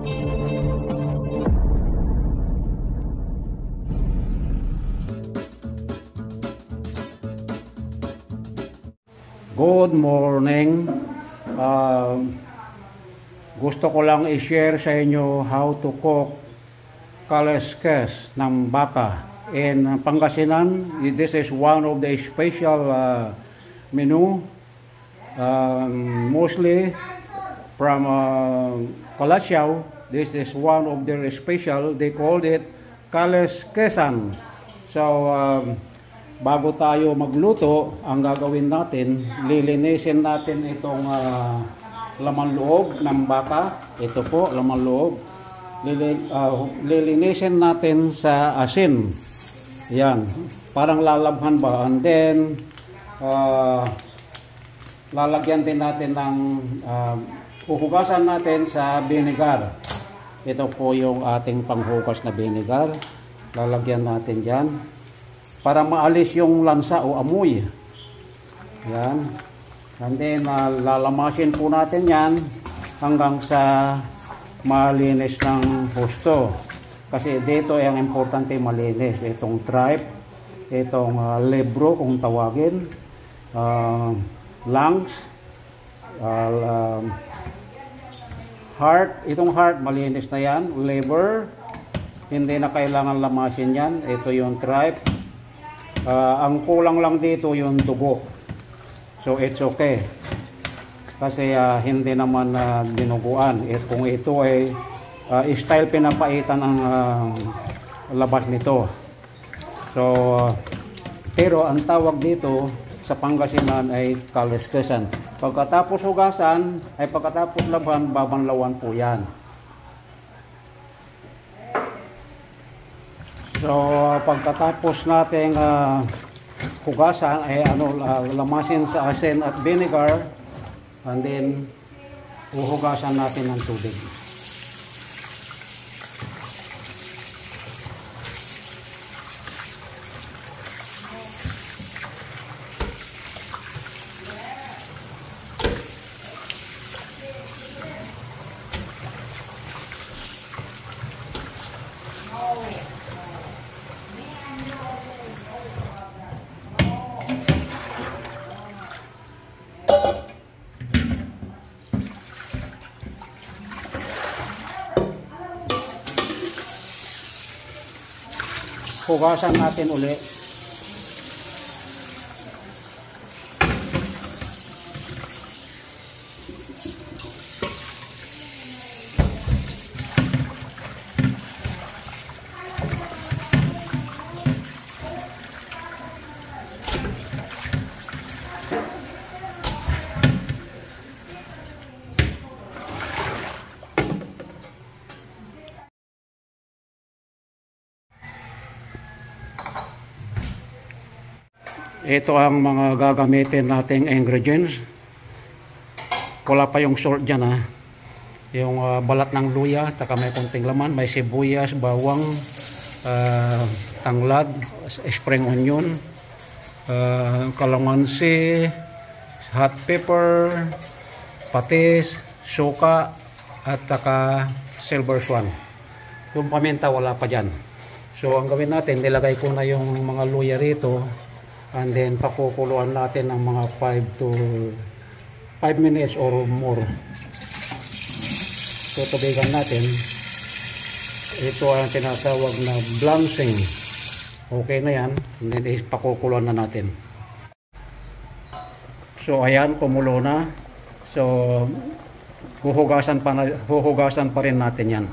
Good morning. Gusto ko lang i-share sa inyo how to cook kaleskes ng baka. In Pangasinan, this is one of the special menu, mostly from Calasiao. This is one of their special. They called it kaleskesan. So, bago tayo magluto, ang gagawin natin, lilinisin natin itong laman loob ng baka. Ito po, laman loob. Lilinisin natin sa asin. Yan, parang lalabhan ba. And then, lalagyan din natin ng, huhugasan natin sa vinegar. Ito po yung ating panghugas na vinegar. Lalagyan natin dyan para maalis yung lansa o amoy. Yan. And then, lalamasin po natin yan hanggang sa malinis ng husto. Kasi dito ang importante malinis. Itong tripe, itong libro kung tawagin, lungs, heart. Itong heart, malinis na yan. Liver, hindi na kailangan lamasin yan. Ito yung tripe. Ang kulang lang dito yung dugo. So it's okay. Kasi hindi naman dinuguan. Kung ito ay style pinapaitan ang labas nito. So pero ang tawag dito sa Pangasinan ay kaleskesan. Pagkatapos hugasan ay pagkatapos laban, babanlawan po yan. So, pagkatapos nating hugasan ay lamasin sa asin at vinegar, and then huhugasan natin ng tubig. Hugasan natin ulit. Ito ang mga gagamitin nating ingredients. Wala pa yung salt dyan ha. Yung balat ng luya, saka may konting laman, may sibuyas, bawang, tanglad, spring onion, kalamansi, hot pepper, patis, suka, at saka silver swan. Yung paminta wala pa dyan. So ang gawin natin, nilagay ko na yung mga luya rito. And then pakukuluan natin ng mga 5 minutes or more. Tutubigan natin. Ito ang tinatawag na blanching. Okay na yan. And then pakukuluan na natin. So ayan, kumulo na. So huhugasan pa rin natin yan.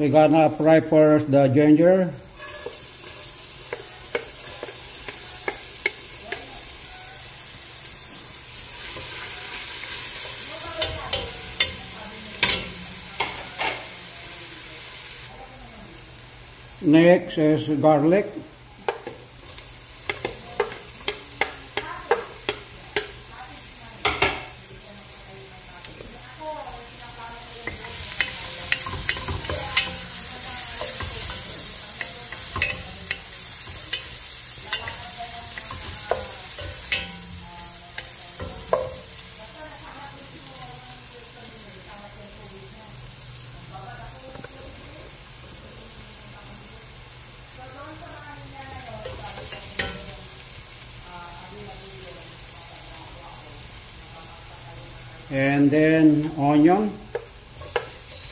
We're gonna fry first the ginger. Next is garlic. And then onion,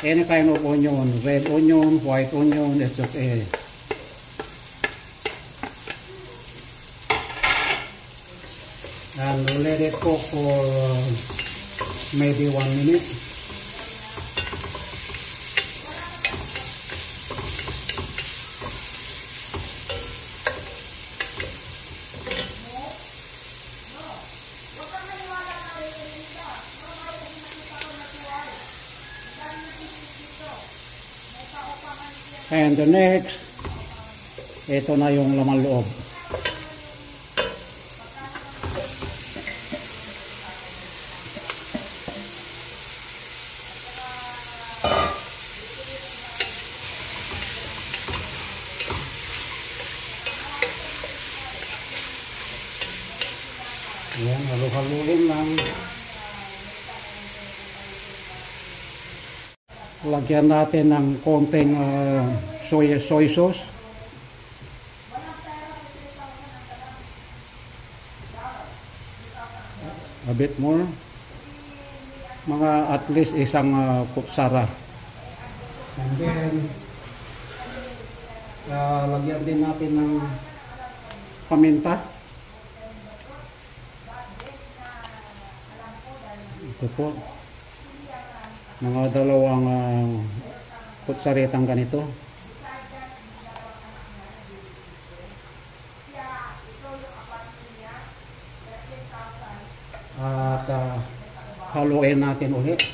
any kind of onion, red onion, white onion, it's okay. And let it cook for maybe 1 minute. And the next, ito na yung laman loob. Ayan, halo-haloin lang. Lagyan natin ng konting soy sauce. A bit more. Mga at least isang kutsara. And then, lagyan din natin ng paminta. Ito po. Mga dalawang kutsaritang ganito. At haluin natin ulit.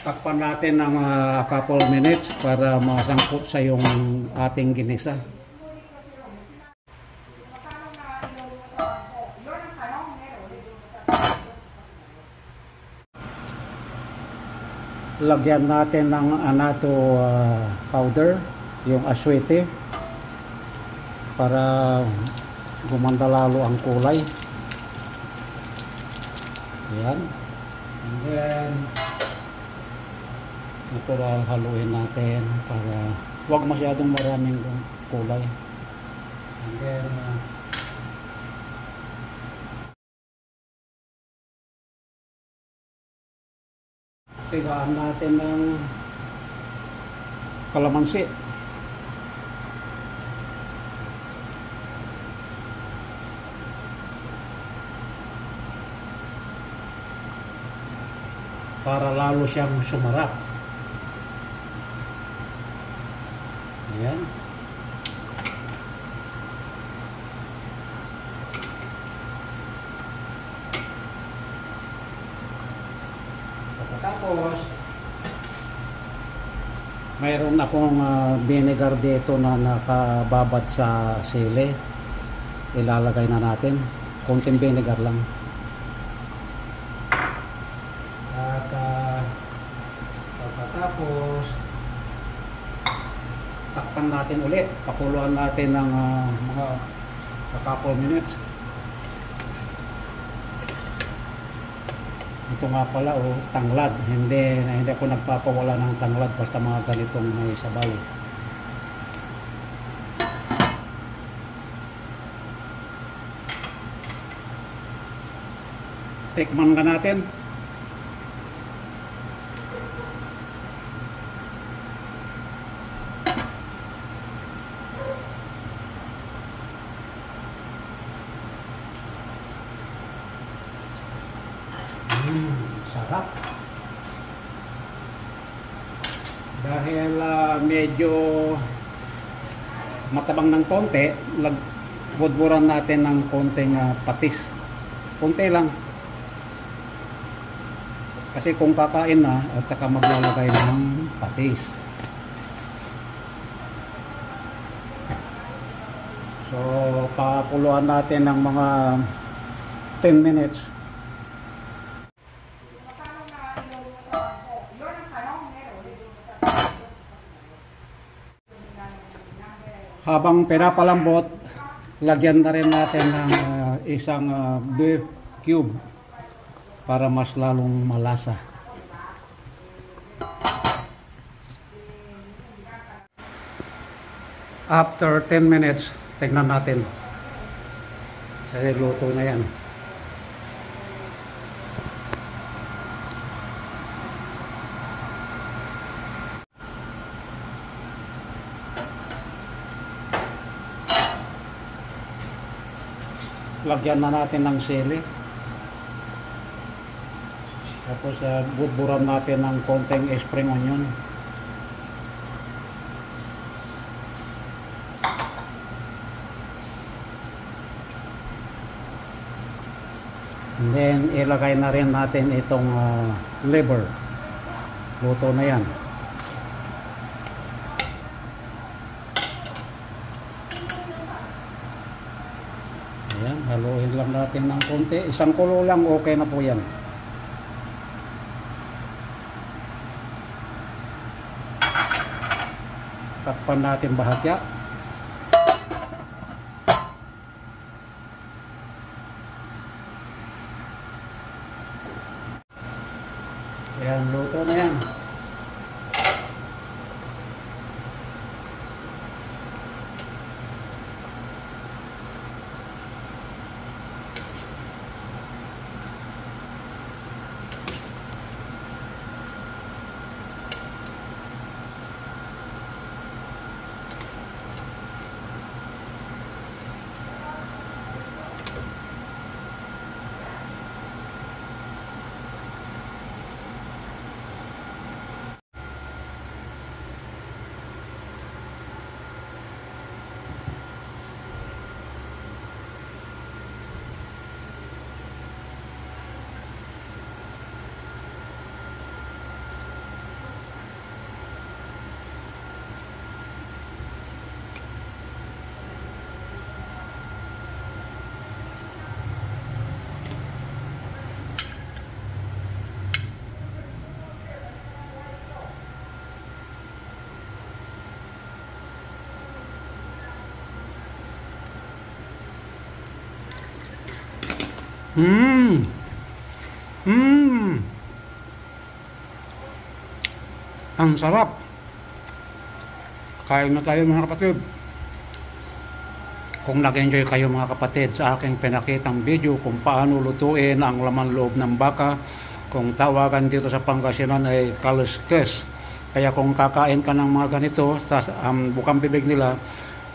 Takpan natin ng couple minutes para masangkot sa yung ating ginisa. Lagyan natin ng anato powder, yung aswete, para gumanda lalo ang kulay. Ayan. And then ito haluin natin para wag masyadong maraming kulay. And then tigaan natin ng kalamansi. Para lalo siyang sumarap. Ayan. Tapos mayroon akong vinegar dito na nakababad sa sili. Ilalagay na natin. Konting vinegar lang. At pagkatapos takpan natin ulit. Pakuluan natin ng mga couple minutes. Ito nga pala tanglad. Hindi ako nagpapawala ng tanglad basta mga ganitong may sabaw. Tikman ka natin. Dahil medyo matabang ng konti, budburan natin ng konting patis. Konti lang. Kasi kung kakain na at saka maglalagay ng patis. So, pakuluan natin ng mga 10 minutes. Habang pinapalambot, lagyan na rin natin ng isang beef cube para mas lalong malasa. After 10 minutes, tignan natin. Kasi luto na yan. Lagyan na natin ng sili. Tapos budburan natin ng konting spring onion. And then ilagay na rin natin itong liver. Luto na yan. Ayan, haluin lang natin ng konti. Isang kulo lang, okay na po yan. Takpan natin bahagya. Ayan, luto na yan. Ang sarap. Kain na tayo mga kapatid. Kung nag-enjoy kayo mga kapatid sa aking pinakitang video kung paano lutuin ang laman loob ng baka, kung tawagan dito sa Pangasinan ay kaliskes. Kaya kung kakain ka ng mga ganito, sa bukang bibig nila,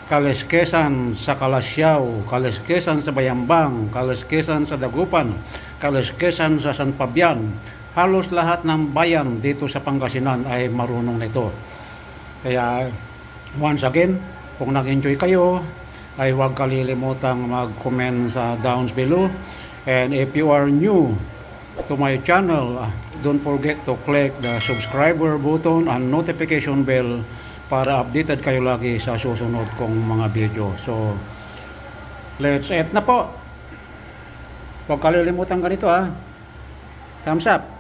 kaliskesan sa Kalasyaw, kaliskesan sa Bayambang, kaliskesan sa Dagupan, kaliskesan sa San Fabian. Halos lahat ng bayan dito sa Pangasinan ay marunong nito. Kaya once again, kung nag-enjoy kayo, ay huwag kalilimutang mag-comment sa downs below. And if you are new to my channel, don't forget to click the subscriber button and notification bell para updated kayo lagi sa susunod kong mga video. So, let's eat na po. Huwag kalilimutan ganito ha. Thumbs up.